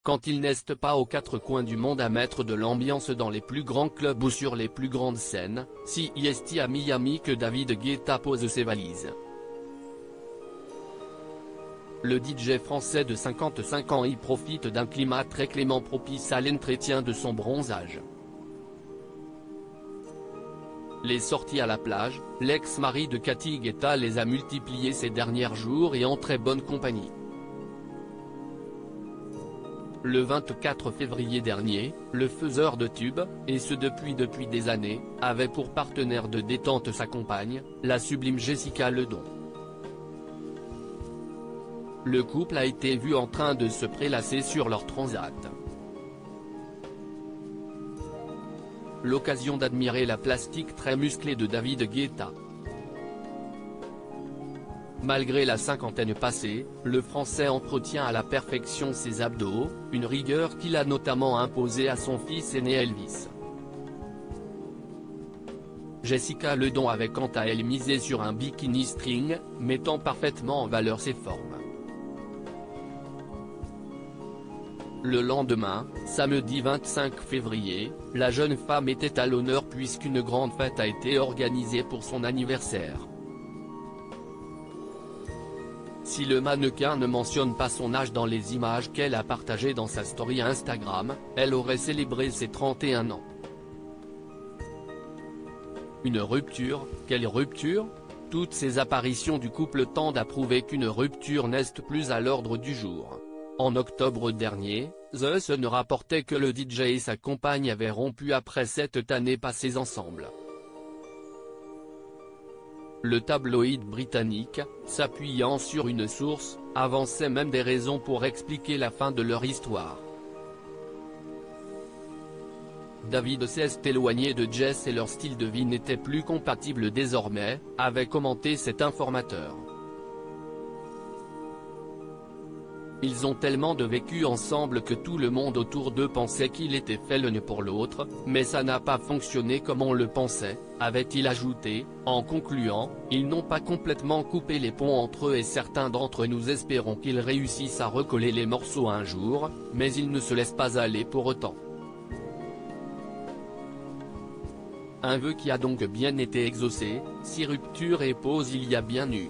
quand ils n'est pas aux quatre coins du monde à mettre de l'ambiance dans les plus grands clubs ou sur les plus grandes scènes, si est à Miami que David Guetta pose ses valises. Le DJ français de 55 ans y profite d'un climat très clément propice à l'entretien de son bronzage. Les sorties à la plage, l'ex-mari de Cathy Guetta les a multipliées ces derniers jours et en très bonne compagnie. Le 24 février dernier, le faiseur de tubes, et ce depuis des années, avait pour partenaire de détente sa compagne, la sublime Jessica Ledon. Le couple a été vu en train de se prélasser sur leur transat. L'occasion d'admirer la plastique très musclée de David Guetta. Malgré la cinquantaine passée, le Français entretient à la perfection ses abdos, une rigueur qu'il a notamment imposée à son fils aîné Elvis. Jessica Ledon avait quant à elle misé sur un bikini string, mettant parfaitement en valeur ses formes. Le lendemain, samedi 25 février, la jeune femme était à l'honneur puisqu'une grande fête a été organisée pour son anniversaire. Si le mannequin ne mentionne pas son âge dans les images qu'elle a partagées dans sa story Instagram, elle aurait célébré ses 31 ans. Une rupture, quelle rupture? Toutes ces apparitions du couple tendent à prouver qu'une rupture n'est plus à l'ordre du jour. En octobre dernier, The Sun rapportait que le DJ et sa compagne avaient rompu après 7 années passées ensemble. Le tabloïd britannique, s'appuyant sur une source, avançait même des raisons pour expliquer la fin de leur histoire. David s'est éloigné de Jess et leur style de vie n'était plus compatible désormais, avait commenté cet informateur. Ils ont tellement de vécu ensemble que tout le monde autour d'eux pensait qu'il était fait l'un pour l'autre, mais ça n'a pas fonctionné comme on le pensait, avait-il ajouté, en concluant, ils n'ont pas complètement coupé les ponts entre eux et certains d'entre nous espérons qu'ils réussissent à recoller les morceaux un jour, mais ils ne se laissent pas aller pour autant. Un vœu qui a donc bien été exaucé, si rupture et pause il y a bien eu.